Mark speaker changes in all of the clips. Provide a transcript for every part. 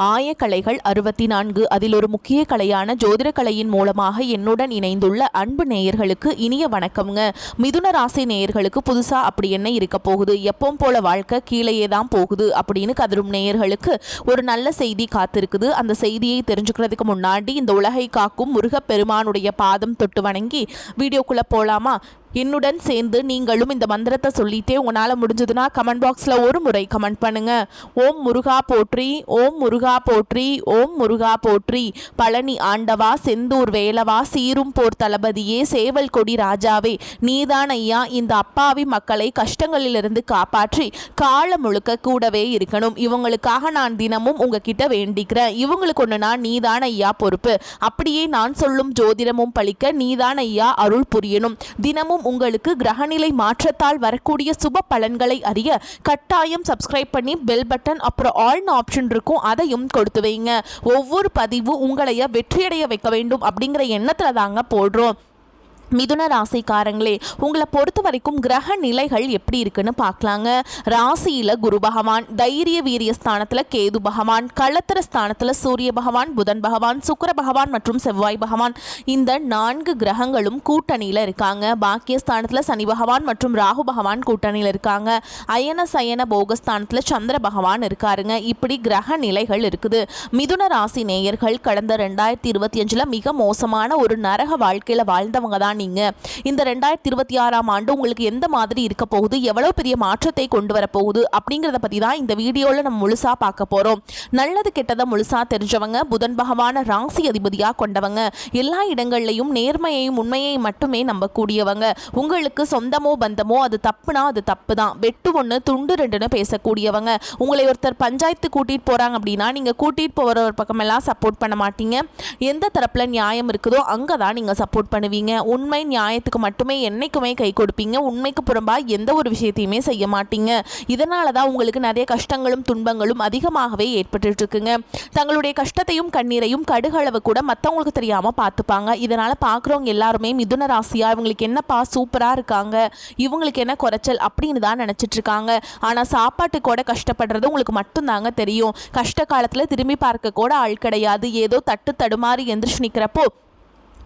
Speaker 1: ஆயக்கலைகள் 64 அதில் ஒரு முக்கிய கலையான ஜோதிடக்கலையின் மூலமாக என்னுடன் இணைந்துள்ள அன்பு நேயர்களுக்கு இனிய வணக்கம்ங்க. மிதுன ராசி நேயர்களுக்கு புதுசா அப்படி என்ன இருக்க போகுது, எப்பவும் போல வாழ்க்கை கீழேயே தான் போகுது அப்படின்னு கதரும் நேயர்களுக்கு ஒரு நல்ல செய்தி காத்திருக்குது. அந்த செய்தியை தெரிஞ்சுக்கிறதுக்கு முன்னாடி இந்த உலகை காக்கும் முருகப்பெருமானுடைய பாதம் தொட்டு வணங்கி வீடியோக்குள்ள போலாமா? என்னுடன் சேர்ந்து நீங்களும் இந்த மந்திரத்தை சொல்லிட்டே உங்களால் முடிஞ்சதுன்னா கமெண்ட் பாக்ஸில் ஒரு முறை கமெண்ட் பண்ணுங்க. ஓம் முருகா போற்றி, ஓம் முருகா போற்றி, ஓம் முருகா போற்றி. பழனி ஆண்டவா, செந்தூர் வேலவா, சீரும் போர் தளபதியே, சேவல் கொடி ராஜாவே, நீதான் ஐயா இந்த அப்பாவி மக்களை கஷ்டங்களிலிருந்து காப்பாற்றி காலம் முழுக்க கூடவே இருக்கணும். இவங்களுக்காக நான் தினமும் உங்ககிட்ட வேண்டிக்கிறேன். இவங்களுக்கு ஒன்றுனா நீதான் ஐயா பொறுப்பு. அப்படியே நான் சொல்லும் ஜோதிடமும் பழிக்க நீதான் ஐயா அருள் புரியணும். தினமும் உங்களுக்கு கிரகநிலை மாற்றத்தால் வரக்கூடிய சுப பலன்களை அறிய கட்டாயம் சப்ஸ்கிரைப் பண்ணி பெல் பட்டன் அப்புறம் ஆல்னு ஆப்ஷன் இருக்கும், அதையும் கொடுத்து வைங்க. ஒவ்வொரு பதிவு உங்களைய வெற்றியடைய வைக்க வேண்டும் அப்படிங்கிற எண்ணத்துல தாங்க போடுறோம். மிதுன ராசிக்காரங்களே, உங்களை பொறுத்த வரைக்கும் கிரக நிலைகள் எப்படி இருக்குன்னு பார்க்கலாங்க. ராசியில குரு பகவான், தைரிய வீரிய ஸ்தானத்துல கேது பகவான், களத்திர ஸ்தானத்துல சூரிய பகவான், புதன் பகவான், சுக்கிர பகவான் மற்றும் செவ்வாய் பகவான், இந்த 4 கிரகங்களும் கூட்டணியில இருக்காங்க. பாக்கிய ஸ்தானத்துல சனி பகவான் மற்றும் ராகு பகவான் கூட்டணியில இருக்காங்க. அயன சயன போகஸ்தானத்துல சந்திர பகவான் இருக்காருங்க. இப்படி கிரக நிலைகள் இருக்குது. மிதுன ராசி நேயர்கள் கடந்த 2025 மிக மோசமான ஒரு நரக வாழ்க்கையில வாழ்ந்தவங்க தான் நீங்க. இந்த 2026ஆம் ஆண்டு உங்களுக்கு எந்த மாதிரி இருக்க போகுது, எவ்வளவு பெரிய மாற்றத்தை கொண்டு வர போகுது அப்படிங்கறத பத்தி தான் இந்த வீடியோல நம்ம முழுசா பார்க்க போறோம். நல்லது கெட்டதை முழுசா தெரிஞ்சவங்க, புதன் பகவான ராசி அதிபதியா கொண்டவங்க, எல்லா இடங்கள்லையும் நேர்மையையும் உண்மையை மட்டுமே நம்பக்கூடியவங்க. உங்களுக்கு சொந்தமோ பந்தமோ அது தப்புனா அது தப்பு தான், வெட்டு ஒன்று துண்டு ரெண்டுன்னு பேசக்கூடியவங்க. உங்களை ஒருத்தர் பஞ்சாயத்து கூட்டிட்டு போறாங்க அப்படின்னா நீங்க கூட்டிட்டு போற ஒரு பக்கமெல்லாம் சப்போர்ட் பண்ண மாட்டீங்க. எந்த தரப்புல நியாயம் இருக்குதோ அங்கதான் நீங்க சப்போர்ட் பண்ணுவீங்க. உண்மை நியாயத்துக்கு மட்டுமே என்னைக்குமே கை கொடுப்பீங்க. உண்மைக்கு புறம்பா எந்த ஒரு விஷயத்தையுமே செய்ய மாட்டீங்க. இதனால தான் உங்களுக்கு நிறைய கஷ்டங்களும் துன்பங்களும் அதிகமாகவே ஏற்பட்டு இருக்குங்க. தங்களுடைய கஷ்டத்தையும் கண்ணீரையும் கடுகளவு கூட மற்றவங்களுக்கு தெரியாம பார்த்துப்பாங்க. இதனால பார்க்குறவங்க எல்லாருமே மிதுன ராசியா இவங்களுக்கு என்னப்பா சூப்பரா இருக்காங்க, இவங்களுக்கு என்ன குறைச்சல் அப்படின்னு தான் நினைச்சிட்டு இருக்காங்க. ஆனா சாப்பாட்டு கூட கஷ்டப்படுறது உங்களுக்கு மட்டும்தாங்க தெரியும். கஷ்ட காலத்துல திரும்பி பார்க்க கூட ஆள் கிடையாது. ஏதோ தட்டு தடுமாறி எந்திரிச்சு நிற்கிறப்போ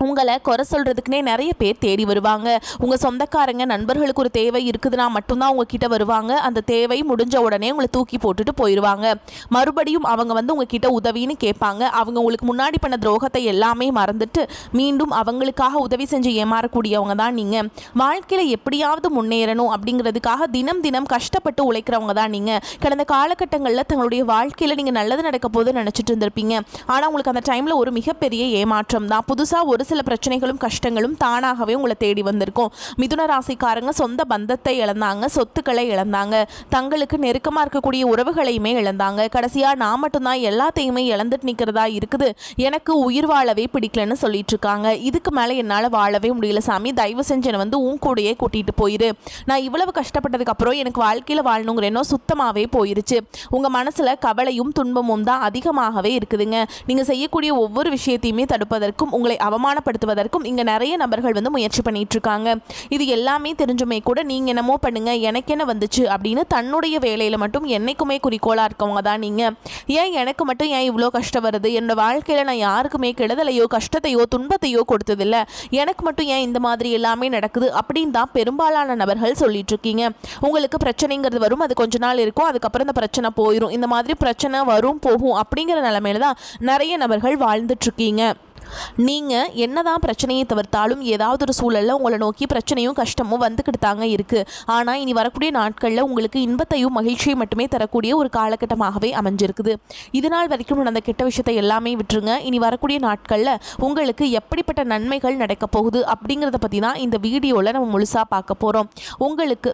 Speaker 1: உங்களை குறை சொல்கிறதுக்குனே நிறைய பேர் தேடி வருவாங்க. உங்கள் சொந்தக்காரங்க நண்பர்களுக்கு ஒரு தேவை இருக்குதுன்னா மட்டும்தான் உங்ககிட்ட வருவாங்க. அந்த தேவை முடிஞ்ச உடனே உங்களை தூக்கி போட்டுட்டு போயிடுவாங்க. மறுபடியும் அவங்க வந்து உங்ககிட்ட உதவின்னு கேட்பாங்க. அவங்க உங்களுக்கு முன்னாடி பண்ண துரோகத்தை எல்லாமே மறந்துட்டு மீண்டும் அவங்களுக்காக உதவி செஞ்சு ஏமாறக்கூடியவங்க தான் நீங்கள். வாழ்க்கையில் எப்படியாவது முன்னேறணும் அப்படிங்கிறதுக்காக தினம் தினம் கஷ்டப்பட்டு உழைக்கிறவங்க தான் நீங்கள். கடந்த காலகட்டங்களில் தங்களுடைய வாழ்க்கையில் நீங்கள் நல்லது நடக்க போது நினச்சிட்டு இருந்திருப்பீங்க. ஆனால் உங்களுக்கு அந்த டைமில் ஒரு மிகப்பெரிய ஏமாற்றம் தான். புதுசாக ஒரு சில பிரச்சனைகளும் கஷ்டங்களும் தானாகவே உங்களை தேடி வந்திருக்கும். மிதுன ராசிக்காரங்க சொந்த பந்தத்தை இழந்தாங்க, சொத்துக்களை இழந்தாங்க, தங்களுக்கு நெருக்கமாக இருக்கக்கூடிய உறவுகளையுமே இழந்தாங்க. கடைசியாக நான் மட்டும்தான் எல்லாத்தையுமே இழந்துட்டு நிற்கிறதா இருக்குது, எனக்கு உயிர் வாழவே பிடிக்கலன்னு சொல்லிட்டு இருக்காங்க. இதுக்கு மேலே என்னால் வாழவே முடியல சாமி, தயவு செஞ்சு என்னை வந்து உன் கூடையே கூட்டிகிட்டு போயிரு. நான் இவ்வளவு கஷ்டப்பட்டதுக்கு அப்புறம் எனக்கு வாழ்க்கையில் வாழணுங்கிற எண்ணம் சுத்தமாகவே போயிருச்சு. உங்கள் மனசில் கவலையும் துன்பமும் தான் அதிகமாகவே இருக்குதுங்க. நீங்கள் செய்யக்கூடிய ஒவ்வொரு விஷயத்தையுமே தடுப்பதற்கும் உங்களை அவமானப்படுத்துவதற்கும் இங்க நிறைய நபர்கள் வந்து முயற்சி பண்ணிட்டு இருக்காங்க. இது எல்லாமே தெரிஞ்சுமே கூட நீங்க என்னமோ பண்ணுங்க எனக்கு என்ன வந்துச்சு அப்படின்னு தன்னுடைய வேலையில மட்டும் என்னைக்குமே குறிக்கோளா இருக்கவங்க தான் நீங்க. ஏன் எனக்கு மட்டும் ஏன் இவ்வளோ கஷ்டம் வருது, என்னோட வாழ்க்கையில நான் யாருக்குமே கெடுதலையோ கஷ்டத்தையோ துன்பத்தையோ கொடுத்ததில்ல, எனக்கு மட்டும் ஏன் இந்த மாதிரி எல்லாமே நடக்குது அப்படின்னு தான் பெரும்பாலான நபர்கள் சொல்லிட்டு இருக்கீங்க. உங்களுக்கு பிரச்சனைங்கிறது வரும், அது கொஞ்ச நாள் இருக்கும், அதுக்கப்புறம் இந்த பிரச்சனை போயிடும். இந்த மாதிரி பிரச்சனை வரும் போகும் அப்படிங்கிற நிலைமையில தான் நிறைய நபர்கள் வாழ்ந்துட்டு இருக்கீங்க. நீங்கள் என்னதான் பிரச்சனையை தவிர்த்தாலும் ஏதாவது ஒரு சூழலில் உங்களை நோக்கி பிரச்சனையும் கஷ்டமும் வந்துக்கிட்டு தாங்க இருக்குது. ஆனால் இனி வரக்கூடிய நாட்களில் உங்களுக்கு இன்பத்தையும் மகிழ்ச்சியும் மட்டுமே தரக்கூடிய ஒரு காலகட்டமாகவே அமைஞ்சிருக்குது. இதனால் வரைக்கும் நடந்த கெட்ட விஷயத்தை எல்லாமே விட்டுருங்க. இனி வரக்கூடிய நாட்களில் உங்களுக்கு எப்படிப்பட்ட நன்மைகள் நடக்க போகுது அப்படிங்கிறத பற்றி தான் இந்த வீடியோவில் நம்ம முழுசாக பார்க்க போகிறோம். உங்களுக்கு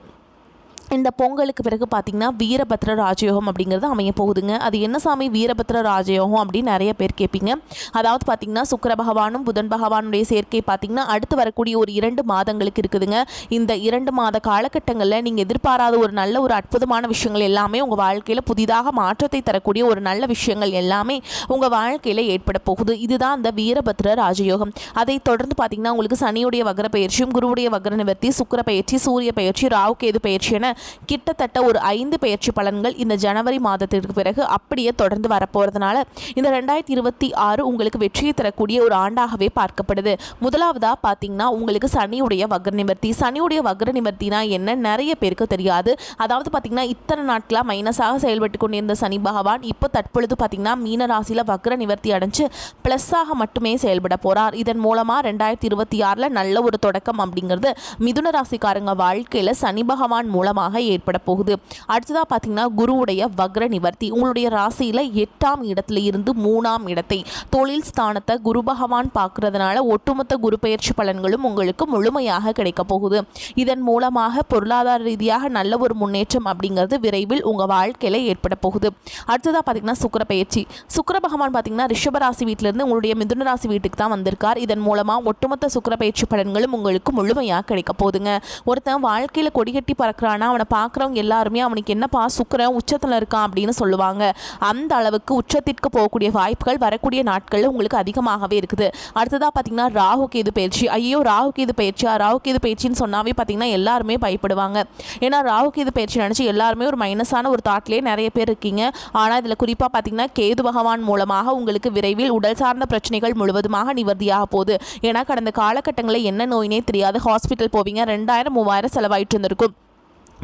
Speaker 1: இந்த பொங்கலுக்கு பிறகு பார்த்திங்கன்னா வீரபத்ர ராஜயோகம் அப்படிங்கிறது அமைய போகுதுங்க. அது என்ன சாமி வீரபத்ர ராஜயோகம் அப்படின்னு நிறைய பேர் கேட்பீங்க. அதாவது பார்த்திங்கன்னா சுக்கிர பகவானும் புதன் பகவானுடைய சேர்க்கை பார்த்திங்கன்னா அடுத்து வரக்கூடிய ஒரு 2 மாதங்களுக்கு இருக்குதுங்க. இந்த 2 மாத காலகட்டங்களில் நீங்கள் எதிர்பாராத ஒரு நல்ல ஒரு அற்புதமான விஷயங்கள் எல்லாமே உங்கள் வாழ்க்கையில் புதிதாக மாற்றத்தை தரக்கூடிய ஒரு நல்ல விஷயங்கள் எல்லாமே உங்கள் வாழ்க்கையில் ஏற்பட போகுது. இதுதான் அந்த வீரபத்ர ராஜயோகம். அதை தொடர்ந்து பார்த்திங்கன்னா உங்களுக்கு சனியுடைய வக்ர பயிற்சியும் குருவுடைய வக்ர நிவர்த்தி, சுக்கிர பயிற்சி, சூரிய பயிற்சி, ராகு கேது பயிற்சி என கிட்டத்தட்ட ஒரு 5 பெயர்ச்சி பலன்கள் இந்த ஜனவரி மாதத்திற்கு பிறகு அப்படியே தொடர்ந்து வரப்போகிறதுனால இந்த 2026 உங்களுக்கு வெற்றியை தரக்கூடிய ஒரு ஆண்டாகவே பார்க்கப்படுது. முதலாவதா பார்த்தீங்கன்னா உங்களுக்கு சனியுடைய வக்ர நிவர்த்தி. சனியுடைய வக்ர நிவர்த்தினா என்ன நிறைய பேருக்கு தெரியாது. அதாவது பார்த்தீங்கன்னா இத்தனை நாட்களாக மைனஸாக செயல்பட்டு கொண்டிருந்த சனி பகவான் இப்போ தற்பொழுது பார்த்தீங்கன்னா மீன ராசியில் வக்ர நிவர்த்தி அடைஞ்சு ப்ளஸ்ஸாக மட்டுமே செயல்பட போகிறார். இதன் மூலமாக 2026 நல்ல ஒரு தொடக்கம் அப்படிங்கிறது மிதுன ராசிக்காரங்க வாழ்க்கையில் சனி பகவான் மூலமாக ஏற்பட போகுது. அடுத்ததாக பார்த்தீங்கன்னா குருவுடைய வக்ர நிவர்த்தி. உங்களுடைய ராசியில் 8ஆம் இடத்துல இருந்து 3ஆம் இடத்தை தொழில் ஸ்தானத்தை குரு பகவான் பார்க்கறதுனால ஒட்டுமொத்த குரு பயிற்சி பலன்களும் உங்களுக்கு முழுமையாக கிடைக்க போகுது. இதன் மூலமாக பொருளாதார ரீதியாக நல்ல ஒரு முன்னேற்றம் அப்படிங்கிறது விரைவில் உங்கள் வாழ்க்கையில் ஏற்பட போகுது. அடுத்ததாக பார்த்தீங்கன்னா சுக்கிர பயிற்சி. சுக்கிர பகவான் பார்த்தீங்கன்னா ரிஷப ராசி வீட்டிலிருந்து உங்களுடைய மிதுன ராசி வீட்டுக்கு தான் வந்திருக்கார். இதன் மூலமாக ஒட்டுமொத்த சுக்கிர பயிற்சி பலன்களும் உங்களுக்கு முழுமையாக கிடைக்க போகுதுங்க. ஒருத்தன் வாழ்க்கையில் கொடிகட்டி பறக்கிறானா அவனை பார்க்குறவங்க எல்லாருமே அவனுக்கு என்னப்பா சுக்கிரன் உச்சத்தில் இருக்கான் அப்படின்னு சொல்லுவாங்க. அந்த அளவுக்கு உச்சத்திற்கு போகக்கூடிய வாய்ப்புகள் வரக்கூடிய நாட்களில் உங்களுக்கு அதிகமாகவே இருக்குது. அடுத்ததாக பார்த்தீங்கன்னா ராகு கேது பயிற்சி. ஐயோ ராகு கேது பயிற்சியா, ராகு கேது பயிற்சின்னு சொன்னாவே பார்த்தீங்கன்னா எல்லாருமே பயப்படுவாங்க. ஏன்னா ராகு கேது பயிற்சி நினச்சி எல்லாருமே ஒரு மைனஸான ஒரு தாட்லேயே நிறைய பேர் இருக்கீங்க. ஆனால் இதில் குறிப்பாக பார்த்தீங்கன்னா கேது பகவான் மூலமாக உங்களுக்கு விரைவில் உடல் சார்ந்த பிரச்சனைகள் முழுவதுமாக நிவர்த்தியாக போகுது. ஏன்னா கடந்த காலகட்டங்களில் என்ன நோயினே தெரியாது ஹாஸ்பிட்டல் போவீங்க, 2000-3000 செலவாயிட்டு இருந்திருக்கும்.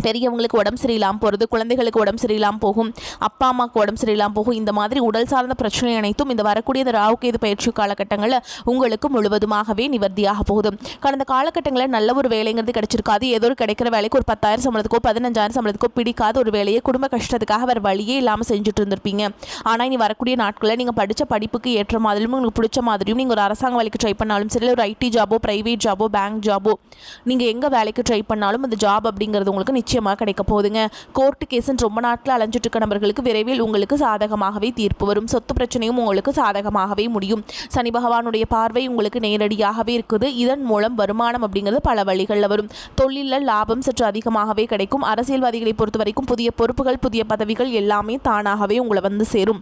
Speaker 1: பெரியவங்களுக்கு உடம்பு சரியில்லாமல் போகிறது, குழந்தைகளுக்கு உடம்பு சரியில்லாமல் போகும், அப்பா அம்மாவுக்கு உடம்பு சரியில்லாமல் போகும். இந்த மாதிரி உடல் சார்ந்த பிரச்சனை அனைத்தும் இந்த வரக்கூடிய இந்த ராகு கேது பயிற்சி காலகட்டங்களில் உங்களுக்கு முழுவதுமாகவே நிவர்த்தியாக போகுது. கடந்த காலகட்டங்களில் நல்ல ஒரு வேலைங்கிறது கிடைச்சிருக்காது. ஏதோ ஒரு கிடைக்கிற வேலைக்கு ஒரு 10,000 சம்பளத்துக்கோ 15,000 சம்பளத்துக்கோ பிடிக்காத ஒரு வேலையை குடும்ப கஷ்டத்துக்காக வேறு வழியே இல்லாமல் செஞ்சுட்டு இருந்திருப்பீங்க. ஆனால் இனி வரக்கூடிய நாட்களில் நீங்கள் படித்த படிப்புக்கு ஏற்ற மாதிரியும் உங்களுக்கு பிடிச்ச மாதிரியும் நீங்கள் ஒரு அரசாங்க வேலைக்கு ட்ரை பண்ணாலும் சரி, ஒரு ஐடி ஜாபோ ப்ரைவேட் ஜாபோ பேங்க் ஜாபோ நீங்கள் எங்கே வேலைக்கு ட்ரை பண்ணாலும் அந்த ஜாப் அப்படிங்கிறது உங்களுக்கு நிச்சயமாக கிடைக்க போகுதுங்க. கோர்ட்டு கேஸ்ன்னு ரொம்ப நாட்கள் அலைஞ்சிட்டு இருக்க நபர்களுக்கு விரைவில் உங்களுக்கு சாதகமாகவே தீர்ப்பு வரும். சொத்து பிரச்சனையும் உங்களுக்கு சாதகமாகவே முடியும். சனி பகவானுடைய பார்வை உங்களுக்கு நேரடியாகவே இருக்குது. இதன் மூலம் வருமானம் அப்படிங்கிறது பல வழிகளில் வரும். தொழிலில் லாபம் சற்று அதிகமாகவே கிடைக்கும். அரசியல்வாதிகளை பொறுத்த வரைக்கும் புதிய பொறுப்புகள் புதிய பதவிகள் எல்லாமே தானாகவே உங்களை வந்து சேரும்.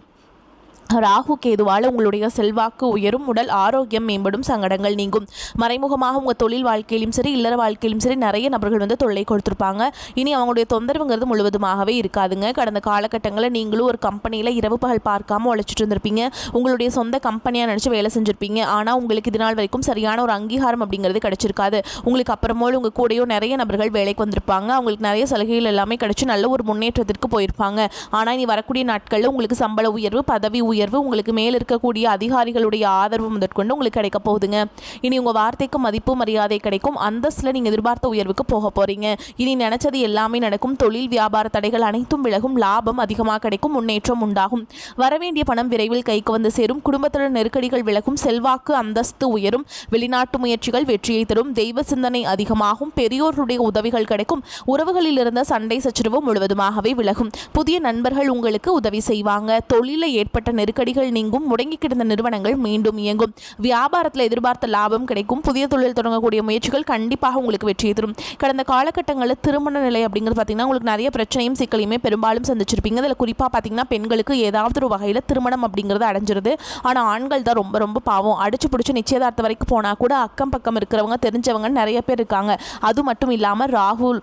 Speaker 1: ராகு கேதுவால் உங்களுடைய செல்வாக்கு உயரும், உடல் ஆரோக்கியம் மேம்படும், சங்கடங்கள் நீங்கும். மறைமுகமாக உங்கள் தொழில் வாழ்க்கையிலும் சரி இல்லற வாழ்க்கையிலும் சரி நிறைய நபர்கள் வந்து தொல்லை கொடுத்துருப்பாங்க. இனி அவங்களுடைய தொந்தரவுங்கிறது முழுவதுமாகவே இருக்காதுங்க. கடந்த காலகட்டங்களில் நீங்களும் ஒரு கம்பெனியில் இரவு பகல் பார்க்காம உழைச்சிட்டு இருந்திருப்பீங்க. உங்களுடைய சொந்த கம்பெனியாக நினச்சி வேலை செஞ்சுருப்பீங்க. ஆனால் உங்களுக்கு இது நாள் வரைக்கும் சரியான ஒரு அங்கீகாரம் அப்படிங்கிறது கிடைச்சிருக்காது. உங்களுக்கு அப்புறமோடு உங்கள் கூடயோ நிறைய நபர்கள் வேலைக்கு வந்திருப்பாங்க. அவங்களுக்கு நிறைய சலுகைகள் எல்லாமே கிடைச்சி நல்ல ஒரு முன்னேற்றத்திற்கு போயிருப்பாங்க. ஆனால் இனி வரக்கூடிய நாட்களில் உங்களுக்கு சம்பள உயர்வு, பதவி உயர்வு, உங்களுக்கு மேல் இருக்கக்கூடிய அதிகாரிகளுடைய ஆதரவு முதற்கொண்டு உங்களுக்கு கிடைக்க போகுதுங்க. இனி உங்கள் வார்த்தைக்கு மதிப்பு மரியாதை கிடைக்கும். அந்தஸ்தில் நீங்கள் எதிர்பார்த்த உயர்வுக்கு போக போகிறீங்க. இனி நினைச்சது எல்லாமே நடக்கும். தொழில் வியாபார தடைகள் அனைத்தும் விலகும். லாபம் அதிகமாக கிடைக்கும். முன்னேற்றம் உண்டாகும். வரவேண்டிய பணம் விரைவில் கைக்கு வந்து சேரும். குடும்பத்துடன் நெருக்கடிகள் விலகும். செல்வாக்கு அந்தஸ்து உயரும். வெளிநாட்டு முயற்சிகள் வெற்றியை தரும். தெய்வ சிந்தனை அதிகமாகும். பெரியோருடைய உதவிகள் கிடைக்கும். உறவுகளில் இருந்த சண்டை சச்சரவு முழுவதுமாகவே விலகும். புதிய நண்பர்கள் உங்களுக்கு உதவி செய்வாங்க. தொழிலில் ஏற்பட்ட நெருக்கடிகள் நீங்கும். முடங்கி கிடந்த நிறுவனங்கள் மீண்டும் இயங்கும். வியாபாரத்தில் எதிர்பார்த்த லாபம் கிடைக்கும். புதிய தொழில் தொடங்கக்கூடிய முயற்சிகள் கண்டிப்பாக உங்களுக்கு வெற்றியை தரும். கடந்த காலகட்டங்களில் திருமண நிலை அப்படிங்கிறது பார்த்தீங்கன்னா உங்களுக்கு நிறைய பிரச்சனையும் சிக்கலையுமே பெரும்பாலும் சந்திச்சிருப்பீங்க. அதில் குறிப்பாக பார்த்தீங்கன்னா பெண்களுக்கு ஏதாவது ஒரு வகையில் திருமணம் அப்படிங்கிறது அடைஞ்சிருது. ஆனால் ஆண்கள் தான் ரொம்ப ரொம்ப பாவம். அடிச்சு பிடிச்சி நிச்சயதார்த்த வரைக்கும் போனால் கூட அக்கம் பக்கம் இருக்கிறவங்க தெரிஞ்சவங்க நிறைய பேர் இருக்காங்க. அது மட்டும் இல்லாமல் ராகுல்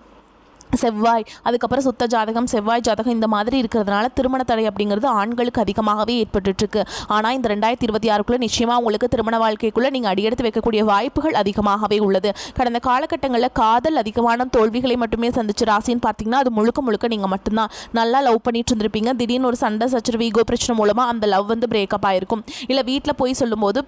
Speaker 1: செவ்வாய் அதுக்கப்புறம் சுத்த ஜாதகம் செவ்வாய் ஜாதகம் இந்த மாதிரி இருக்கிறதுனால திருமண தடை அப்படிங்கிறது ஆண்களுக்கு அதிகமாகவே ஏற்பட்டுருக்கு. ஆனால் இந்த 2026க்குள்ளே நிச்சயமாக உங்களுக்கு திருமண வாழ்க்கைக்குள்ளே நீங்கள் அடியெடுத்து வைக்கக்கூடிய வாய்ப்புகள் அதிகமாகவே உள்ளது. கடந்த காலகட்டங்களில் காதல் அதிகமான தோல்விகளை மட்டுமே சந்திச்சு ராசின்னு பார்த்தீங்கன்னா அது முழுக்க முழுக்க நீங்கள் மட்டும்தான். நல்லா லவ் பண்ணிட்டு இருந்திருப்பீங்க. திடீர்னு ஒரு சண்டை சச்சரவு ஈகோ பிரச்சனை மூலமாக அந்த லவ் வந்து பிரேக்கப் ஆகிருக்கும். இல்லை வீட்டில் போய் சொல்லும்போது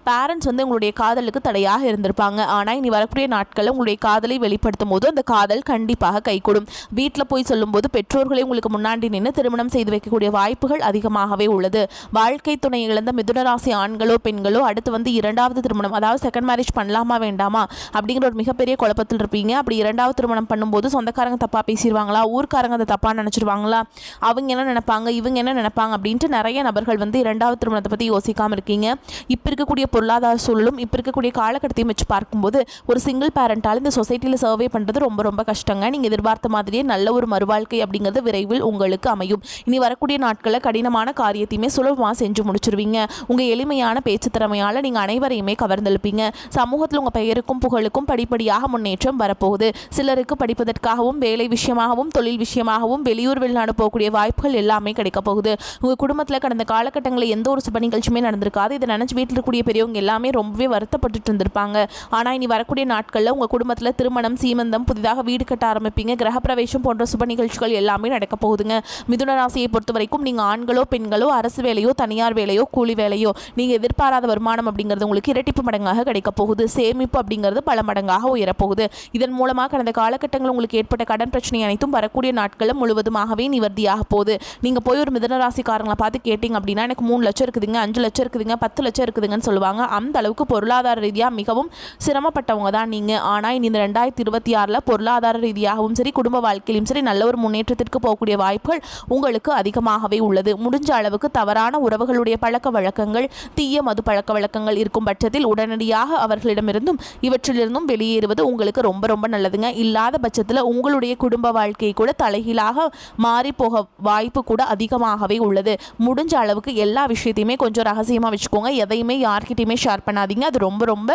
Speaker 1: பேரண்ட்ஸ் வந்து உங்களுடைய காதலுக்கு தடையாக இருந்திருப்பாங்க. ஆனால் இனி வரக்கூடிய நாட்களில் உங்களுடைய காதலை வெளிப்படுத்தும் போது அந்த காதல் கண்டிப்பாக கைகூடும். வீட்டில் போய் சொல்லும்போது பெற்றோர்களை உங்களுக்கு முன்னாடி நின்று திருமணம் செய்து வைக்கக்கூடிய வாய்ப்புகள் அதிகமாகவே உள்ளது. வாழ்க்கை துணை இழந்த மிதுனராசி ஆண்களோ பெண்களோ அடுத்து வந்து இரண்டாவது திருமணம், அதாவது செகண்ட் மேரேஜ் பண்ணலாமா வேண்டாமா அப்படிங்கிற ஒரு மிகப்பெரிய குழப்பத்தில் இருப்பீங்க. அப்படி இரண்டாவது திருமணம் பண்ணும்போது சொந்தக்காரங்க தப்பாக பேசிடுவாங்களா, ஊர்க்காரங்க அதை தப்பாக நினச்சிருவாங்களா, அவங்க என்ன நினைப்பாங்க இவங்க என்ன நினைப்பாங்க அப்படின்ட்டு நிறைய நபர்கள் வந்து இரண்டாவது திருமணத்தை பற்றி யோசிக்காமல் இருக்கீங்க. இப்போ இருக்கக்கூடிய பொருளாதார சூழலும் இப்போ இருக்கக்கூடிய காலகட்டத்தையும் வச்சு பார்க்கும்போது ஒரு சிங்கிள் பேரண்டால் இந்த சொசைட்டியில் சர்வே பண்ணுறது ரொம்ப ரொம்ப கஷ்டங்க. நீங்கள் எதிர்பார்த்த மாதிரியே நல்ல ஒரு மறுவாழ்க்கை அப்படிங்கிறது விரைவில் உங்களுக்கு அமையும். இனி வரக்கூடிய நாட்களில் கடினமான காரியத்தையுமே சுலபமாக செஞ்சு முடிச்சிருவீங்க. உங்கள் எளிமையான பேச்சு திறமையால் நீங்கள் அனைவரையுமே கவர்ந்தெழுப்பீங்க. சமூகத்தில் உங்கள் பெயருக்கும் புகழுக்கும் படிப்படியாக முன்னேற்றம் வரப்போகுது. சிலருக்கு படிப்பதற்காகவும் வேலை விஷயமாகவும் தொழில் விஷயமாகவும் வெளியூர் வெளிநாடு போகக்கூடிய வாய்ப்புகள் எல்லாமே கிடைக்க போகுது. உங்கள் குடும்பத்தில் கடந்த காலகட்டங்களில் எந்த ஒரு சுப நிகழ்ச்சியுமே நடந்திருக்காது. இதை நினச்சி வீட்டில் இருக்கக்கூடிய பெரியவங்க எல்லாமே ரொம்பவே வருத்தப்பட்டு இருந்திருப்பாங்க. ஆனால் இனி வரக்கூடிய நாட்களில் உங்கள் குடும்பத்தில் திருமணம், சீமந்தம், புதிதாக வீடு கட்ட ஆரம்பிப்பீங்க. கிரகப்பிரவேசம் போன்ற சுப நிகழ்ச்சிகள் எல்லாமே நடக்க போகுதுங்க. மிதுன ராசியை பொறுத்த வரைக்கும் நீங்கள் ஆண்களோ பெண்களோ அரசு வேலையோ தனியார் வேலையோ கூலி வேலையோ நீங்கள் எதிர்பாராத வருமானம் அப்படிங்கிறது உங்களுக்கு இரட்டிப்பு மடங்காக கிடைக்க போகுது. சேமிப்பு அப்படிங்கிறது பல மடங்காக உயரப்போகுது. இதன் மூலமாக கடந்த காலகட்டங்களில் உங்களுக்கு ஏற்பட்ட கடன் பிரச்சனை அனைத்தும் வரக்கூடிய நாட்களில் முழுவதுமாகவே நிவர்த்தியாக போகுது. நீங்கள் போய் ஒரு மிதுன ராசிக்காரங்களை பார்த்து கேட்டிங்க அப்படின்னா எனக்கு 3 லட்சம் இருக்குதுங்க, 5 லட்சம் இருக்குதுங்க, 10 லட்சம் இருக்குதுங்கன்னு சொல்லுவாங்க. அந்த அளவுக்கு பொருளாதார ரீதியாக மிகவும் சிரமப்பட்டவங்க தான் நீங்கள். ஆனால் இந்த 2026 பொருளாதார ரீதியாகவும் சரி குடும்ப வாழ்க்கையிலும் சரி நல்ல ஒரு முன்னேற்றத்திற்கு போகக்கூடிய வாய்ப்புகள் உங்களுக்கு அதிகமாகவே உள்ளது. முடிஞ்ச அளவுக்கு தவறான உறவுகளுடைய பழக்க வழக்கங்கள், தீய மது பழக்க வழக்கங்கள் இருக்கும் பட்சத்தில் உடனடியாக அவர்களிடமிருந்தும் இவற்றிலிருந்தும் வெளியேறுவது உங்களுக்கு ரொம்ப ரொம்ப நல்லதுங்க. இல்லாத பட்சத்தில் உங்களுடைய குடும்ப வாழ்க்கை கூட தலைகீழாக மாறி போக வாய்ப்பு கூட அதிகமாகவே உள்ளது. முடிஞ்ச அளவுக்கு எல்லா விஷயத்தையுமே கொஞ்சம் ரகசியமாக வச்சுக்கோங்க. எதையுமே யார்கிட்டையுமே ஷேர் பண்ணாதீங்க. அது ரொம்ப ரொம்ப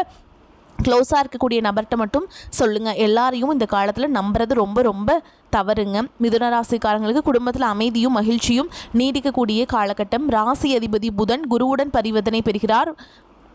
Speaker 1: க்ளோஸாக இருக்கக்கூடிய நபர்கிட்ட மட்டும் சொல்லுங்கள். எல்லாரையும் இந்த காலத்தில் நம்புறது ரொம்ப ரொம்ப தவறுங்க. மிதுன ராசிக்காரங்களுக்கு குடும்பத்தில் அமைதியும் மகிழ்ச்சியும் நீடிக்கக்கூடிய காலகட்டம். ராசி அதிபதி புதன் குருவுடன் பரிவர்த்தனை பெறுகிறார்.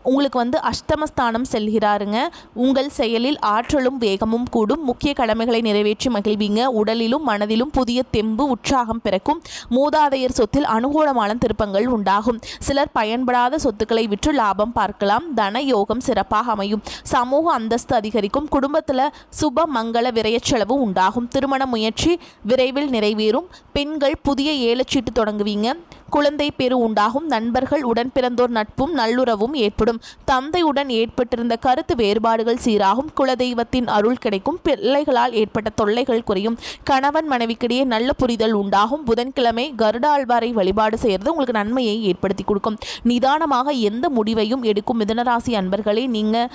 Speaker 1: உங்களுக்கு அஷ்டமஸ்தானம் செல்கிறாருங்க. உங்கள் செயலில் ஆற்றலும் வேகமும் கூடும். முக்கிய கடமைகளை நிறைவேற்றி மகிழ்வீங்க. உடலிலும் மனதிலும் புதிய தெம்பு உற்சாகம் பிறக்கும். மூதாதையர் சொத்தில் அனுகூலமான திருப்பங்கள் உண்டாகும். சிலர் பயன்படாத சொத்துக்களை விற்று லாபம் பார்க்கலாம். தன யோகம் சிறப்பாக அமையும். சமூக அந்தஸ்து அதிகரிக்கும். குடும்பத்தில் சுப மங்கள விரயச்செலவு உண்டாகும். திருமண முயற்சி விரைவில் நிறைவேறும். பெண்கள் புதிய ஏலச்சீட்டு தொடங்குவீங்க. குழந்தை பேரு உண்டாகும். நண்பர்கள் உடன் பிறந்தோர் நட்பும் நல்லுறவும் ஏற்படும். தந்தையுடன் ஏற்பட்டிருந்த கருத்து வேறுபாடுகள் சீராகும். குலதெய்வத்தின் அருள் கிடைக்கும். பிள்ளைகளால் ஏற்பட்ட தொல்லைகள் குறையும். கணவன் மனைவிக்கிடையே நல்ல புரிதல் உண்டாகும். புதன்கிழமை கருடாழ்வாரை வழிபாடு செய்கிறது உங்களுக்கு நன்மையை ஏற்படுத்தி கொடுக்கும். நிதானமாக எந்த முடிவையும் எடுக்கும் மிதுனராசி அன்பர்களே, நீங்கள்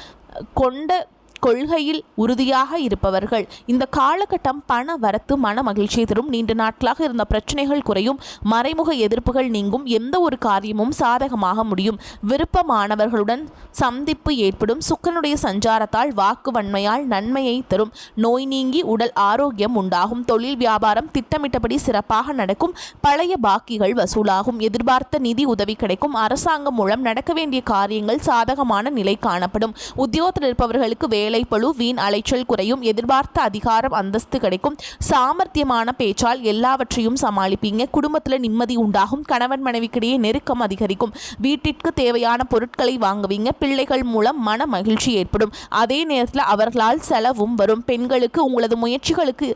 Speaker 1: கொண்ட கொள்கையில் உறுதியாக இருப்பவர்கள். இந்த காலகட்டம் பண வரத்து மன மகிழ்ச்சியை தரும். நீண்ட நாட்களாக இருந்த பிரச்சனைகள் குறையும். மறைமுக எதிர்ப்புகள் நீங்கும். எந்த ஒரு காரியமும் சாதகமாக முடியும். விருப்பமானவர்களுடன் சந்திப்பு ஏற்படும். சுக்கிரனுடைய சஞ்சாரத்தால் வாக்கு வன்மையால் நன்மையை தரும். நோய் நீங்கி உடல் ஆரோக்கியம் உண்டாகும். தொழில் வியாபாரம் திட்டமிட்டபடி சிறப்பாக நடக்கும். பழைய பாக்கிகள் வசூலாகும். எதிர்பார்த்த நிதி உதவி கிடைக்கும். அரசாங்கம் மூலம் நடக்க வேண்டிய காரியங்கள் சாதகமான நிலை காணப்படும். உத்தியோகத்தில் இருப்பவர்களுக்கு வேலை பளு வீண் அலைச்சல் குறையும். எதிர்பார்த்த அதிகாரம் அந்தஸ்து கிடைக்கும். சாமர்த்தியமான பேச்சால் எல்லாவற்றையும் சமாளிப்பீங்க. குடும்பத்தில் நிம்மதி உண்டாகும். கணவன் மனைவிக்கிடையே நெருக்கம் அதிகரிக்கும். வீட்டிற்கு தேவையான பொருட்களை வாங்குவீங்க. பிள்ளைகள் மூலம் மன மகிழ்ச்சி ஏற்படும். அதே நேரத்தில் அவர்களால் செலவும் வரும். பெண்களுக்கு உங்களது முயற்சிகளுக்கு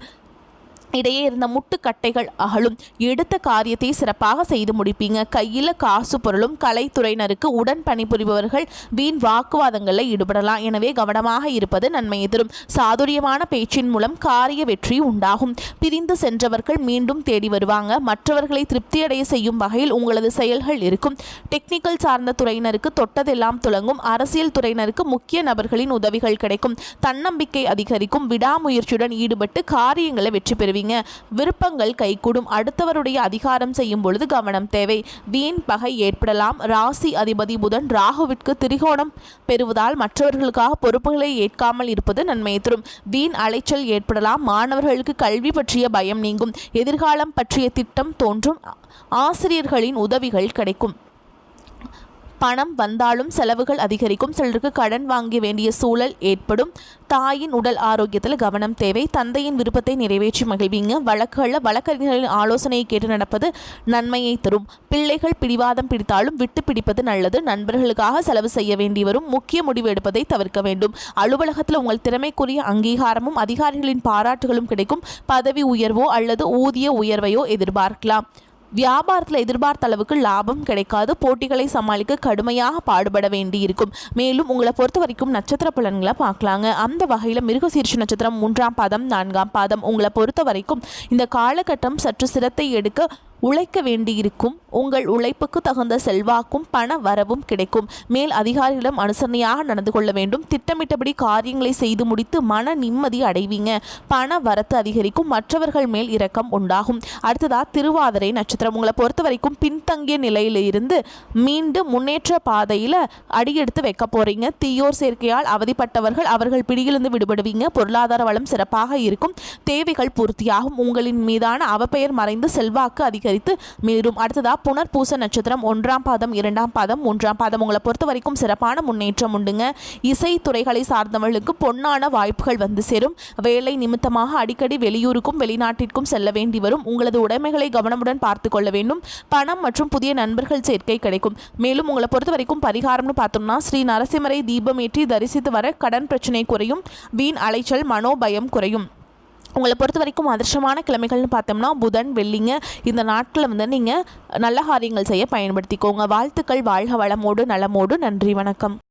Speaker 1: இடையே இருந்த முட்டுக்கட்டைகள் அகலும். எடுத்த காரியத்தை சிறப்பாக செய்து முடிப்பீங்க. கையில் காசு பொருளும். கலைத்துறையினருக்கு உடன் பணிபுரிபவர்கள் வீண் வாக்குவாதங்களில் ஈடுபடலாம். எனவே கவனமாக இருப்பது நன்மையை தரும். சாதுரியமான பேச்சின் மூலம் காரிய வெற்றி உண்டாகும். பிரிந்து சென்றவர்கள் மீண்டும் தேடி வருவாங்க. மற்றவர்களை திருப்தியடைய செய்யும் வகையில் உங்களது செயல்கள் இருக்கும். டெக்னிக்கல் சார்ந்த துறையினருக்கு தொட்டதெல்லாம் துலங்கும். அரசியல் துறையினருக்கு முக்கிய நபர்களின் உதவிகள் கிடைக்கும். தன்னம்பிக்கை அதிகரிக்கும். விடாமுயற்சியுடன் ஈடுபட்டு காரியங்களை வெற்றி பெறுவீங்க. விருப்பங்கள் கைகூடும். அடுத்தவருடைய அதிகாரம் செய்யும் பொழுது கவனம் தேவை. வீண் பகை ஏற்படலாம். ராசி அதிபதி புதன் ராகுவிற்கு திரிகோணம் பெறுவதால் மற்றவர்களுக்காக பொறுப்புகளை ஏற்காமல் இருப்பது நன்மையை தரும். வீண் அலைச்சல் ஏற்படலாம். மாணவர்களுக்கு கல்வி பற்றிய பயம் நீங்கும். எதிர்காலம் பற்றிய திட்டம் தோன்றும். ஆசிரியர்களின் உதவிகள் கிடைக்கும். பணம் வந்தாலும் செலவுகள் அதிகரிக்கும். சிலருக்கு கடன் வாங்க வேண்டிய சூழல் ஏற்படும். தாயின் உடல் ஆரோக்கியத்தில் கவனம் தேவை. தந்தையின் விருப்பத்தை நிறைவேற்றி மகிழ்வீங்க. வழக்கறிஞர்களின் ஆலோசனையை கேட்டு நடப்பது நன்மையை தரும். பிள்ளைகள் பிடிவாதம் பிடித்தாலும் விட்டு பிடிப்பது நல்லது. நண்பர்களுக்காக செலவு செய்ய வேண்டி வரும். முக்கிய முடிவு எடுப்பதை தவிர்க்க வேண்டும். அலுவலகத்தில் உங்கள் திறமைக்குரிய அங்கீகாரமும் அதிகாரிகளின் பாராட்டுகளும் கிடைக்கும். பதவி உயர்வோ அல்லது ஊதிய உயர்வையோ எதிர்பார்க்கலாம். வியாபாரத்தில் எதிர்பார்த்த அளவுக்கு லாபம் கிடைக்காது. போட்டிகளை சமாளிக்க கடுமையாக பாடுபட வேண்டி இருக்கும். மேலும் உங்களை பொறுத்த வரைக்கும் நட்சத்திர பலன்களை பார்க்கலாங்க. அந்த வகையில் மிருகசீரிஷ நட்சத்திரம் 3ஆம் பாதம் 4ஆம் பாதம் உங்களை பொறுத்த வரைக்கும் இந்த காலகட்டம் சற்று சிரத்தை எடுக்க உழைக்க வேண்டியிருக்கும். உங்கள் உழைப்புக்கு தகுந்த செல்வாக்கும் பண வரவும் கிடைக்கும். மேல் அதிகாரிகளிடம் அனுசரணையாக நடந்து கொள்ள வேண்டும். திட்டமிட்டபடி காரியங்களை செய்து முடித்து மன நிம்மதி அடைவீங்க. பண வரத்து அதிகரிக்கும். மற்றவர்கள் மேல் இரக்கம் உண்டாகும். அடுத்ததா திருவாதிரை நட்சத்திரம். உங்களை பொறுத்த வரைக்கும் பின்தங்கிய நிலையில இருந்து மீண்டும் முன்னேற்ற பாதையில அடியெடுத்து வைக்க போறீங்க. தீயோர் சேர்க்கையால் அவதிப்பட்டவர்கள் அவர்கள் பிடியிலிருந்து விடுபடுவீங்க. பொருளாதார வளம் சிறப்பாக இருக்கும். தேவைகள் பூர்த்தியாகும். உங்களின் மீதான அவப்பெயர் மறைந்து செல்வாக்கு அதிகரித்து மீறும். அடுத்ததா புனர்பூச நட்சத்திரம். 1ஆம் பாதம் 2ஆம் பாதம் 3ஆம் பாதம். உங்களை பொறுத்த வரைக்கும் சிறப்பான முன்னேற்றம் உண்டுங்க. இசை துறைகளை சார்ந்தவர்களுக்கு பொன்னான வாய்ப்புகள் வந்து சேரும். வேலை நிமித்தமாக அடிக்கடி வெளியூருக்கும் வெளிநாட்டிற்கும் செல்ல வேண்டி வரும். உங்களது உடைமைகளை கவனமுடன் பார்த்து கொள்ள வேண்டும். பணம் மற்றும் புதிய நண்பர்கள் சேர்க்கை கிடைக்கும். மேலும் உங்களை பொறுத்த வரைக்கும் பரிகாரம்னு பார்த்தோம்னா ஸ்ரீ நரசிம்மரை தீபமேற்றி தரிசித்து வர கடன் பிரச்சனை குறையும். வீண் அலைச்சல் மனோபயம் குறையும். உங்களை பொறுத்த வரைக்கும் அதிர்ஷ்டமான கிழமைகள்னு பார்த்தோம்னா புதன் வெள்ளிங்க. இந்த நாட்களில் வந்து நீங்கள் நல்ல காரியங்கள் செய்ய பயன்படுத்திக்கோங்க. வாழ்த்துக்கள். வாழ்க வளமோடு நலமோடு. நன்றி, வணக்கம்.